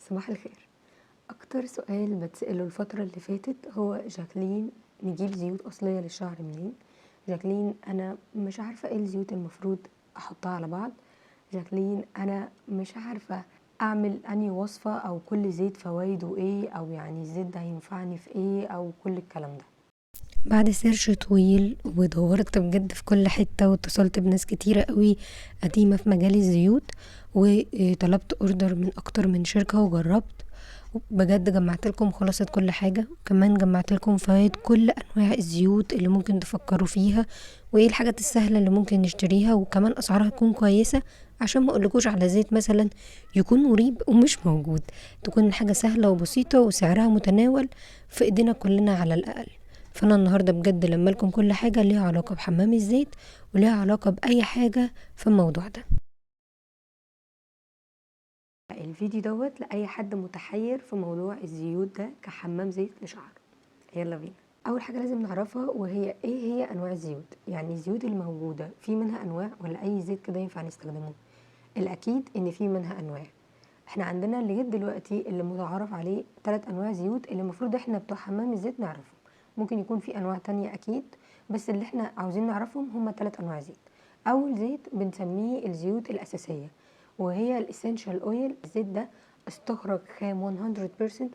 صباح الخير. اكتر سؤال بتسأله الفترة اللي فاتت هو جاكلين، نجيب زيوت اصلية للشعر منين؟ جاكلين انا مش عارفة ايه الزيوت المفروض احطها على بعض. جاكلين انا مش عارفة اعمل انهي وصفة او كل زيت فوائده ايه، او يعني الزيت ده هينفعني في ايه، او كل الكلام ده. بعد سيرش طويل ودورت بجد في كل حتة واتصلت بناس كتيرة قوي قديمة في مجال الزيوت، وطلبت اوردر من اكتر من شركة وجربت بجد. جمعت لكم خلاصة كل حاجة، وكمان جمعت لكم فوائد كل انواع الزيوت اللي ممكن تفكروا فيها، وايه الحاجات السهلة اللي ممكن نشتريها، وكمان اسعارها تكون كويسة، عشان ما اقولكوش على زيت مثلا يكون مريب ومش موجود. تكون الحاجة سهلة وبسيطة وسعرها متناول في ايدينا كلنا على الاقل. فانا النهاردة بجد لما لكم كل حاجة ليها علاقة بحمام الزيت، وليها علاقة باي حاجة في الموضوع ده. الفيديو دوت لأي حد متحير في موضوع الزيوت ده كحمام زيت لشعر. يلا بينا. اول حاجه لازم نعرفها وهي ايه هي انواع الزيوت. يعني الزيوت الموجوده في منها انواع، ولا اي زيت كده ينفع نستخدمه؟ الاكيد ان في منها انواع. احنا عندنا لغايه دلوقتي اللي متعارف عليه 3 انواع زيوت اللي المفروض احنا بتوع حمام الزيت نعرفهم. ممكن يكون في انواع تانية اكيد، بس اللي احنا عاوزين نعرفهم هم 3 انواع زيت. اول زيت بنسميه الزيوت الاساسيه، وهي الاسينشال اويل. الزيت ده استخرج خام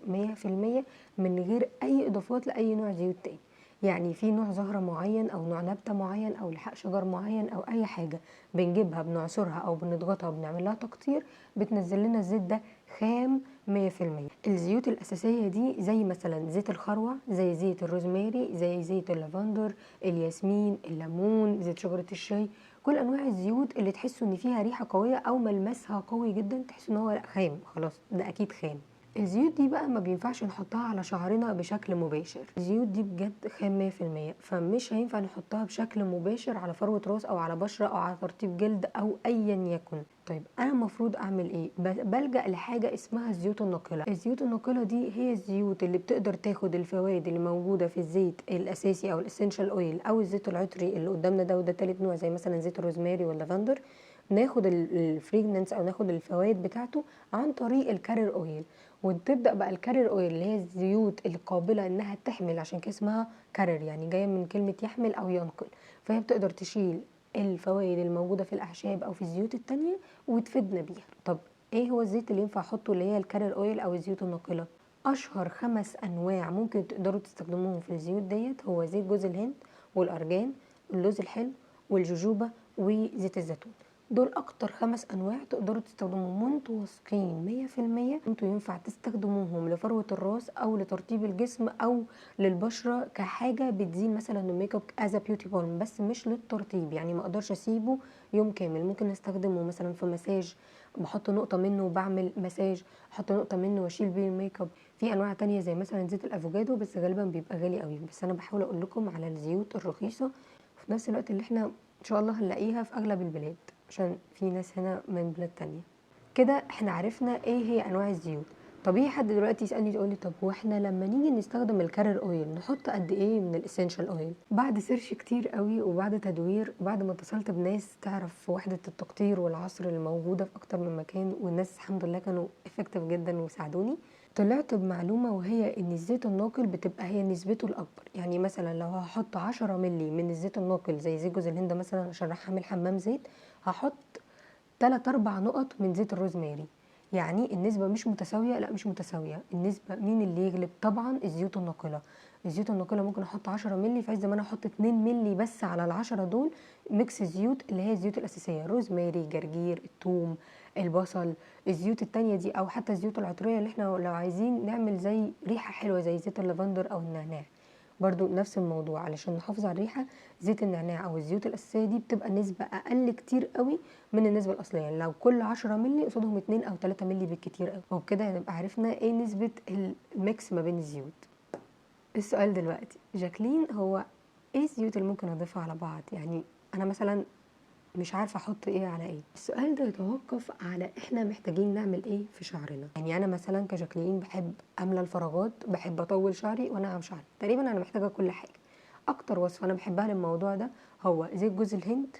100% من غير اي اضافات لاي نوع زيوت تاني. يعني في نوع زهرة معين او نوع نبتة معين او لحاء شجر معين او اي حاجة بنجيبها بنعصرها او بنضغطها وبنعمل لها تقطير، بتنزل لنا الزيت ده خام 100%. الزيوت الأساسية دي زي مثلا زيت الخروع، زي زيت الروزماري، زي زيت اللافندر، الياسمين، الليمون، زيت شجرة الشاي. كل أنواع الزيوت اللي تحسوا إن فيها ريحة قوية أو ملمسها قوي جدا، تحسوا إن هو لأ خام، خلاص ده أكيد خام. الزيوت دي بقى ما بينفعش نحطها على شعرنا بشكل مباشر. الزيوت دي بجد خام 100%، فمش هينفع نحطها بشكل مباشر على فروة راس او على بشرة او على ترطيب جلد او ايا يكن. طيب انا المفروض اعمل ايه؟ بلجأ لحاجة اسمها الزيوت الناقلة. الزيوت الناقلة دي هي الزيوت اللي بتقدر تاخد الفوائد اللي موجودة في الزيت الاساسي او الاسينشال اويل او الزيت العطري اللي قدامنا ده، وده تالت نوع زي مثلا زيت الروزماري واللافندر، ناخد الفريجننس او ناخد الفوائد بتاعته عن طريق الكارير اويل. وتبدا بقى الكارير اويل اللي هي الزيوت القابله انها تحمل، عشان كده اسمها كارير، يعني جايه من كلمه يحمل او ينقل. فهي بتقدر تشيل الفوائد الموجوده في الاعشاب او في الزيوت التانية وتفيدنا بيها. طب ايه هو الزيت اللي ينفع احطه اللي هي الكارير اويل او الزيوت الناقله؟ اشهر 5 انواع ممكن تقدروا تستخدموهم في الزيوت ديت هو زيت جوز الهند والارجان، اللوز الحلو والجوجوبا وزيت الزيتون. دول اكتر 5 انواع تقدروا تستخدموهم وانتوا واثقين 100% انتوا ينفع تستخدموهم لفروة الراس او لترطيب الجسم او للبشرة كحاجة بتزيل مثلا الميك اب از بيوتي بالم، بس مش للترطيب. يعني ما اقدرش اسيبه يوم كامل، ممكن استخدمه مثلا في مساج، بحط نقطة منه وبعمل مساج، احط نقطة منه واشيل بيه الميك اب. في انواع تانية زي مثلا زيت الافوكادو، بس غالبا بيبقى غالي قوي، بس انا بحاول اقول لكم على الزيوت الرخيصة في نفس الوقت اللي احنا ان شاء الله هنلاقيها في اغلب البلاد، عشان في ناس هنا من بلاد تانية. كده احنا عرفنا ايه هي انواع الزيوت. طبيعي حد دلوقتي يسالني يقول لي طب واحنا لما نيجي نستخدم الكارير اويل نحط قد ايه من الاسينشال اويل؟ بعد سيرش كتير قوي وبعد تدوير وبعد ما اتصلت بناس تعرف وحده التقطير والعصر اللي موجوده في اكتر من مكان، والناس الحمد لله كانوا افكتيف جدا وساعدوني، طلعت بمعلومه وهي ان الزيت الناقل بتبقى هي نسبته الاكبر. يعني مثلا لو هحط 10 مللي من الزيت الناقل زي زيت جوز الهند مثلا عشان راح اعمل حمام زيت، هحط 3-4 نقط من زيت الروزماري. يعني النسبة مش متساوية، لا مش متساوية النسبة. مين اللي يغلب؟ طبعا الزيوت الناقلة. الزيوت الناقلة ممكن احط 10 مللي، في عز ما انا احط 2 مللي بس على ال10 دول ميكس الزيوت اللي هي الزيوت الاساسية، روزماري، جرجير، الثوم، البصل. الزيوت التانية دي او حتى الزيوت العطرية اللي احنا لو عايزين نعمل زي ريحة حلوة زي زيت اللافندر او النعناع، برضو نفس الموضوع. علشان نحافظ على الريحة، زيت النعناع او الزيوت الاساسية دي بتبقى نسبة اقل كتير قوي من النسبة الأصلية. يعني لو كل 10 مللي قصادهم 2 أو 3 مللي بالكتير قوي، وبكده هنبقى عرفنا ايه نسبة الميكس ما بين الزيوت. السؤال دلوقتي جاكلين، هو ايه الزيوت اللي ممكن اضيفها على بعض؟ يعني انا مثلا مش عارفه احط ايه على ايه. السؤال ده يتوقف على احنا محتاجين نعمل ايه في شعرنا. يعني انا مثلا كجاكلين بحب املى الفراغات، بحب اطول شعري وانعم شعري، تقريبا انا محتاجه كل حاجه. اكتر وصفه انا بحبها للموضوع ده هو زيت جوز الهند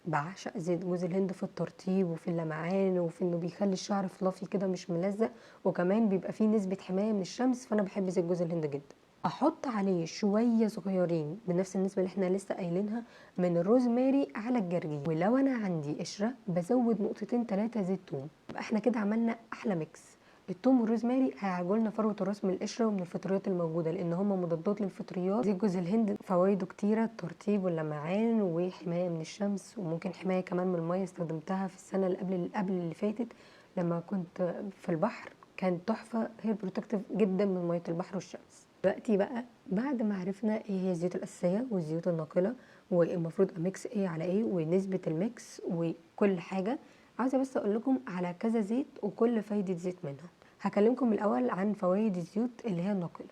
بعشق زيت جوز الهند في الترطيب وفي اللمعان وفي انه بيخلي الشعر فلافي كده مش ملزق، وكمان بيبقى فيه نسبة حماية من الشمس، فانا بحب زيت جوز الهند جدا. احط عليه شوية صغيرين بنفس النسبة اللي احنا لسه قايلينها من الروزماري على الجرجير، ولو انا عندي قشرة بزود نقطتين 3 زيت توم. يبقى احنا كده عملنا احلى ميكس. الثوم والروزماري هيعجلنا فروة الراس من القشرة ومن الفطريات الموجودة، لان هما مضادات للفطريات. زيت جوز الهند فوائده كتيرة، الترطيب واللمعان وحماية من الشمس، وممكن حماية كمان من المية. استخدمتها في السنة اللي فاتت لما كنت في البحر، كانت تحفة، هير بروتكتيف جدا من مية البحر والشمس. دلوقتي بقى بعد ما عرفنا ايه هي الزيوت الأساسية والزيوت الناقلة والمفروض اميكس ايه على ايه ونسبة الميكس وكل حاجة، عاوزة بس اقول لكم على كذا زيت وكل فايدة زيت منهم. هكلمكم الاول عن فوائد الزيوت اللي هي الناقله.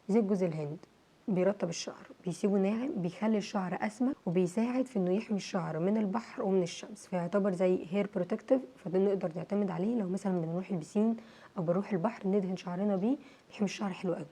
زيت جوز الهند بيرطب الشعر، بيسيبه ناعم، بيخلي الشعر اسمك، وبيساعد في انه يحمي الشعر من البحر ومن الشمس، فيعتبر زي هير بروتكتيف. فده نقدر نعتمد عليه لو مثلا بنروح البسين او بنروح البحر ندهن شعرنا بيه، بيحمي الشعر حلو قوي.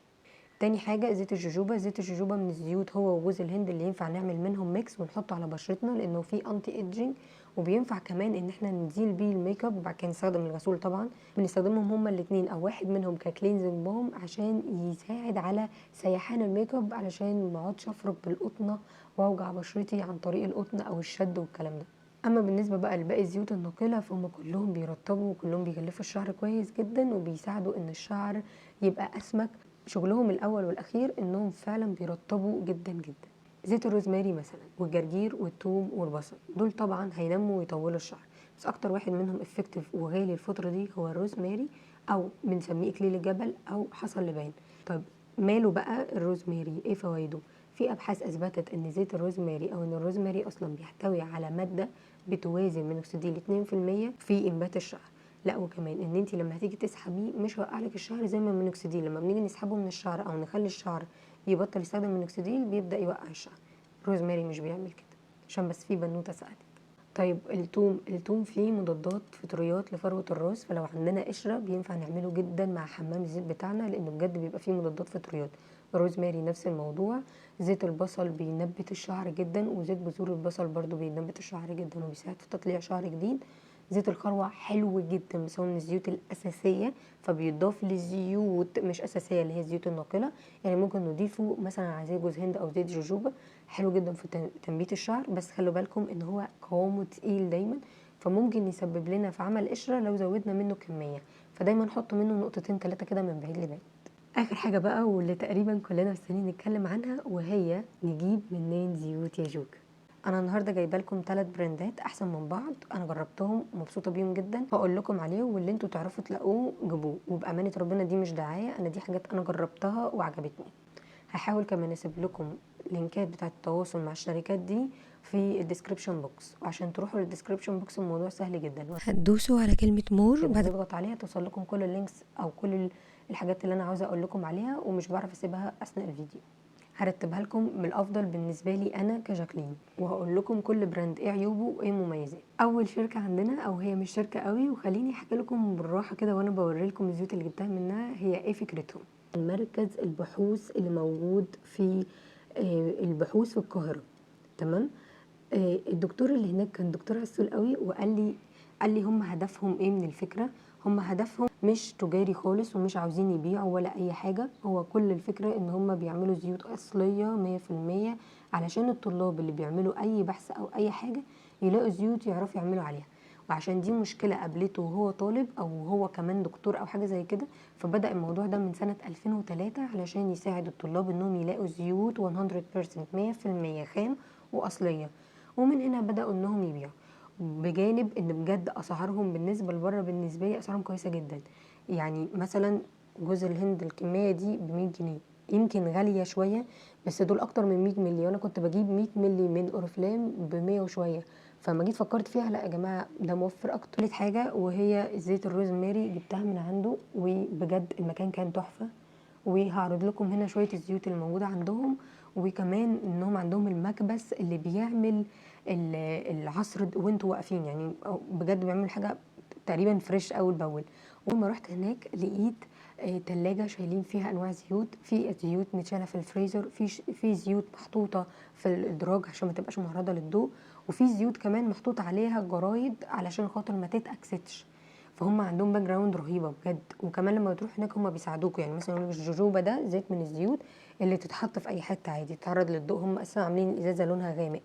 تاني حاجة زيت الجوجوبا. زيت الجوجوبا من الزيوت هو وجوز الهند اللي ينفع نعمل منهم ميكس ونحطه على بشرتنا، لانه فيه انتي ايدجينج، وبينفع كمان ان احنا نزيل بيه الميك اب وبعد كده نستخدم الغسول. طبعا بنستخدمهم هما الاثنين او واحد منهم ككلينزنج بوم عشان يساعد على سيحان الميك اب، علشان ما اقعدش افرك بالقطنه واوجع بشرتي عن طريق القطن او الشد والكلام ده. اما بالنسبه بقى لباقي الزيوت الناقله فهم كلهم بيرطبوا وكلهم بيغلفوا الشعر كويس جدا وبيساعدوا ان الشعر يبقى اسمك. شغلهم الاول والاخير انهم فعلا بيرطبوا جدا جدا. زيت الروزماري مثلا والجرجير والثوم والبصل دول طبعا هينموا ويطولوا الشعر، بس اكتر واحد منهم افكتيف وغالي الفتره دي هو الروزماري، او بنسميه اكليل الجبل او حصى اللبان. طيب ماله بقى الروزماري؟ ايه فوائده؟ في ابحاث اثبتت ان زيت الروزماري او ان الروزماري اصلا بيحتوي على ماده بتوازي مينوكسيديل 2% في انبات الشعر. لا وكمان ان انت لما هتيجي تسحبيه مش هيوقعلك الشعر زي ما المينوكسيديل، لما بنيجي نسحبه من الشعر او نخلي الشعر يبطل يستخدم مينوكسيديل بيبدا يوقع الشعر. روزماري مش بيعمل كده، عشان بس في بنوته سالت. طيب التوم فيه مضادات فطريات لفروه الراس، فلو عندنا قشره بينفع نعمله جدا مع حمام الزيت بتاعنا، لانه بجد بيبقى فيه مضادات فطريات. روزماري نفس الموضوع. زيت البصل بينبت الشعر جدا، وزيت بذور البصل برضو بينبت الشعر جدا وبيساعد في تطليع شعر جديد. زيت الخروع حلو جدا بس هو من الزيوت الاساسيه، فبيضاف لزيوت مش اساسيه اللي هي الزيوت الناقله. يعني ممكن نضيفه مثلا على زيت جوز هند او زيت جوجوبا، حلو جدا في تنبيت الشعر، بس خلوا بالكم ان هو قوامه تقيل دايما، فممكن يسبب لنا في عمل قشره لو زودنا منه كميه، فدايما نحط منه نقطتين 3 كده من بعيد لبعيد. اخر حاجه بقى واللي تقريبا كلنا مستنيين نتكلم عنها، وهي نجيب منين زيوت يا جوج. انا النهارده جايبه لكم 3 براندات احسن من بعض، انا جربتهم ومبسوطه بيهم جدا، هقول لكم عليهم واللي انتوا تعرفوا تلاقوه جيبوه، وبامانه ربنا دي مش دعايه، انا دي حاجات انا جربتها وعجبتني. هحاول كمان اسيب لكم لينكات بتاعه التواصل مع الشركات دي في الديسكريبشن بوكس، وعشان تروحوا للديسكريبشن بوكس الموضوع سهل جدا، هتدوسوا على كلمه مور بعد تضغط عليها توصل لكم كل اللينكس او كل الحاجات اللي انا عاوزه اقول لكم عليها ومش بعرف اسيبها اثناء الفيديو. هرتبها لكم بالافضل بالنسبه لي انا كجاكلين، وهقول لكم كل براند ايه عيوبه وايه مميزاته. اول شركه عندنا، او هي مش شركه قوي، وخليني احكي لكم بالراحه كده وانا بوري لكم الزيوت اللي جبتها منها، هي ايه فكرتهم. مركز البحوث اللي موجود في البحوث في القاهره، تمام. الدكتور اللي هناك كان دكتور عسول قوي، قال لي هم هدفهم ايه من الفكره. هم هدفهم مش تجاري خالص ومش عاوزين يبيعوا ولا اي حاجه، هو كل الفكره ان هم بيعملوا زيوت اصليه 100% علشان الطلاب اللي بيعملوا اي بحث او اي حاجه يلاقوا زيوت يعرفوا يعملوا عليها. وعشان دي مشكله قابلته وهو طالب او هو كمان دكتور او حاجه زي كده، فبدا الموضوع ده من سنه 2003 علشان يساعد الطلاب انهم يلاقوا زيوت 100% خام واصليه، ومن هنا بداوا انهم يبيعوا. بجانب ان بجد اسعارهم بالنسبه لبره بالنسبه لي اسعارهم كويسه جدا. يعني مثلا جوز الهند الكميه دي ب100 جنيه، يمكن غاليه شويه بس دول اكتر من 100 مللي، وانا كنت بجيب 100 مللي من اورفلام ب100 وشويه، فما جيت فكرت فيها لا يا جماعه ده موفر اكتر. ثالث حاجه وهي زيت الروزماري، جبتها من عنده وبجد المكان كان تحفه، وهعرض لكم هنا شويه الزيوت اللي موجوده عندهم، وكمان انهم عندهم المكبس اللي بيعمل العصر وانتوا واقفين، يعني بجد بيعملوا حاجه تقريبا فريش اول باول. ولما رحت هناك لقيت تلاجة شايلين فيها انواع زيوت، في زيوت متشاله في الفريزر، في زيوت محطوطه في الادراج عشان ما تبقاش معرضه للضوء، وفي زيوت كمان محطوط عليها جرايد علشان خاطر ما تتاكسدش. فهم عندهم باك جراوند رهيبه بجد. وكمان لما تروح هناك هم بيساعدوكوا، يعني مثلا يقول لك الجوجوبا ده زيت من الزيوت اللي تتحط في اي حته عادي، تتعرض للضوء. هم اصلا عاملين الازازه لونها غامق.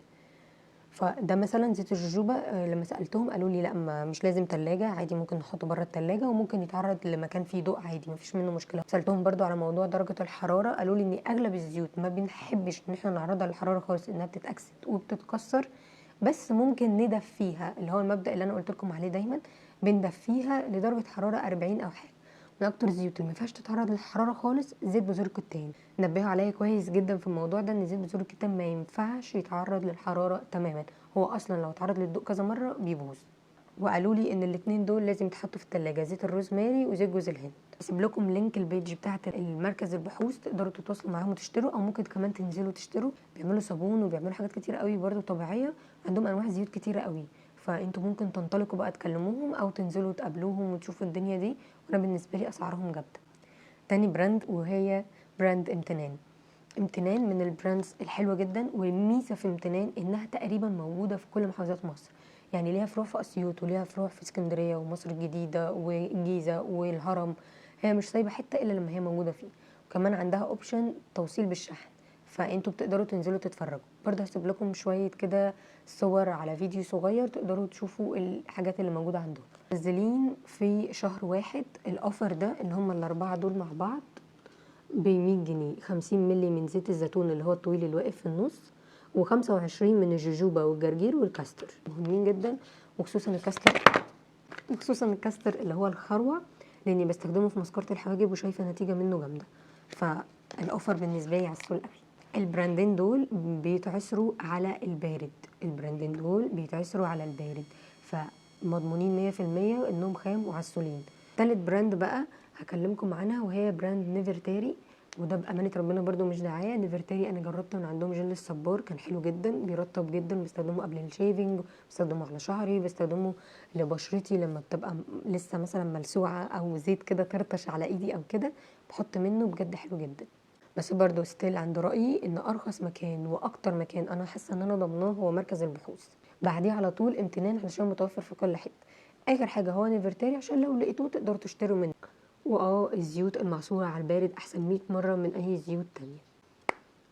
فده مثلا زيت الجوجوبا لما سالتهم قالوا لي لا، ما مش لازم تلاجة، عادي ممكن نحطه بره التلاجة وممكن يتعرض لمكان فيه ضوء عادي، مفيش منه مشكله. سالتهم برضو على موضوع درجه الحراره، قالوا لي ان اغلب الزيوت ما بنحبش ان احنا نعرضها للحراره خالص، انها بتتاكسد وبتتكسر، بس ممكن ندفيها، اللي هو المبدا اللي انا قلت لكم عليه دايما، بندفيها لدرجه حراره 40 او حاجه. من اكتر الزيوت اللي ما ينفعش تتعرض للحراره خالص زيت بذور الكتان. نبهوا عليا كويس جدا في الموضوع ده، ان زيت بذور الكتان ما ينفعش يتعرض للحراره تماما، هو اصلا لو اتعرض للضوء كذا مره بيبوظ. وقالوا لي ان الاتنين دول لازم يتحطوا في التلاجة، زيت الروزماري وزيت جوز الهند. هسيب لكم لينك البيج بتاعه المركز البحوث، تقدروا تتواصلوا معاهم وتشتروا، او ممكن كمان تنزلوا تشتروا. بيعملوا صابون وبيعملوا حاجات كتير قوي برضو طبيعيه، عندهم انواع زيوت كتيره قوي. فانتوا ممكن تنطلقوا بقى تكلموهم او تنزلوا تقابلوهم وتشوفوا الدنيا دي. وانا بالنسبه لي اسعارهم جامده. تاني براند وهي براند امتنان. امتنان من البراندز الحلوه جدا، والميزه في امتنان انها تقريبا موجوده في كل محافظات مصر. يعني ليها فروع في اسيوط وليها فروع في اسكندريه ومصر الجديده والجيزه والهرم. هي مش سايبه حته الا لما هي موجوده فيه. وكمان عندها اوبشن توصيل بالشحن، فانتوا بتقدروا تنزلوا تتفرجوا. برضه هسيب لكم شويه كده صور على فيديو صغير تقدروا تشوفوا الحاجات اللي موجوده عندهم. منزلين في شهر واحد الاوفر ده، اللي هم الاربعه دول مع بعض ب100 جنيه، 50 مللي من زيت الزيتون اللي هو الطويل اللي واقف في النص، و25 من الجوجوبا والجرجير والكاستر. مهمين جدا، وخصوصا الكاستر اللي هو الخروع، لاني بستخدمه في مسكرة الحواجب وشايفه نتيجه منه جامده. فالاوفر بالنسبه لي عسول قوي. البراندين دول بيتعصروا على البارد، فمضمونين 100% انهم خام وعسولين. تالت براند بقى هكلمكم عنها، وهي براند نيفرتاري. وده بامانه ربنا برضو مش دعايه. نيفرتاري انا جربته من عندهم جل الصبار، كان حلو جدا، بيرطب جدا، بستخدمه قبل الشيفنج، بستخدمه على شعري، بستخدمه لبشرتي لما بتبقى لسه مثلا ملسوعه او زيت كده طرطش على ايدي او كده، بحط منه، بجد حلو جدا. بس برضو ستيل عند رايي ان ارخص مكان واكتر مكان انا حاسه ان انا ضمناه هو مركز البحوث، بعديه على طول امتنان علشان متوفر في كل حته. اخر حاجه هو نيفرتاري عشان لو لقيتوه تقدروا تشتروا منه. الزيوت المعصوره على البارد احسن 100 مره من اي زيوت تانية.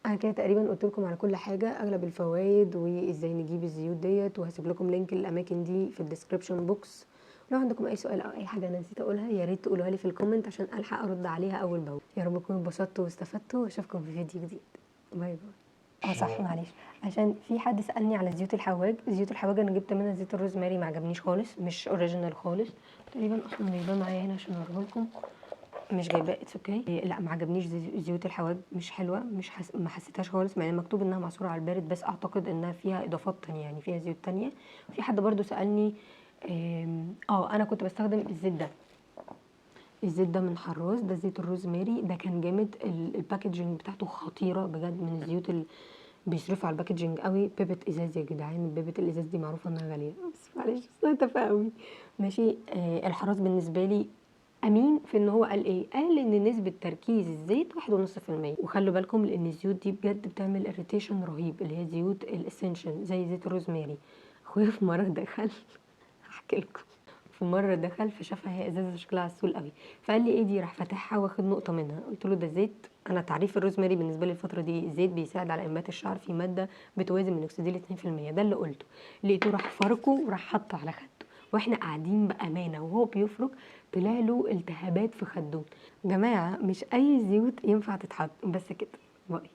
انا كده تقريبا قلت لكم على كل حاجه، اغلب الفوائد وازاي نجيب الزيوت ديت، وهسيب لكم لينك الاماكن دي في الديسكريبشن بوكس. لو عندكم اي سؤال او اي حاجه انا نسيت اقولها، يا ريت تقولوها لي في الكومنت عشان الحق ارد عليها اول باول. يا رب تكونوا اتبسطتوا واستفدتوا، واشوفكم في فيديو جديد. باي باي. صح، معلش، عشان في حد سالني على زيوت الحواج انا جبت منها زيت الروزماري، ما عجبنيش خالص، مش اوريجينال خالص. تقريبا اصلا جايباه معايا هنا عشان اوريه لكم، مش جايباه، اتس اوكي. لا، ما عجبنيش زيوت الحواج، مش حلوه، ما حسيتهاش خالص، مع ان مكتوب انها معصوره على البارد، بس اعتقد انها فيها اضافات تانية، يعني فيها زيوت تانية. في حد برضو سالني، انا كنت بستخدم الزيت ده من حراز، ده زيت الروزماري، ده كان جامد. الباكجينج بتاعته خطيره بجد، من الزيوت اللي بيصرفوا على الباكجينج قوي. بيبه ازاز يا جدعان، بيبه الازاز دي معروفه انها غاليه، بس معلش تافهه قوي. ماشي. الحراز بالنسبه لي امين في ان هو قال ان نسبه تركيز الزيت 1.5%. وخلوا بالكم لان الزيوت دي بجد بتعمل اريتيشن رهيب، اللي هي زيوت الاسنشن زي زيت الروزماري. اخويا في مره دخل هحكي لكم، في مره دخل فشافها هي ازازه شكلها عسول قوي، فقال لي ايه دي، راح فاتحها واخد نقطه منها. قلت له ده زيت. انا تعريف الروزماري بالنسبه لي الفتره دي زيت بيساعد على انبات الشعر، في ماده بتوازن مينوكسيديل 2%، ده اللي قلته. لقيته راح فركه وراح حطه على خده، واحنا قاعدين بامانه وهو بيفرك طلع له التهابات في خده. جماعه مش اي زيوت ينفع تتحط، بس كده. باي.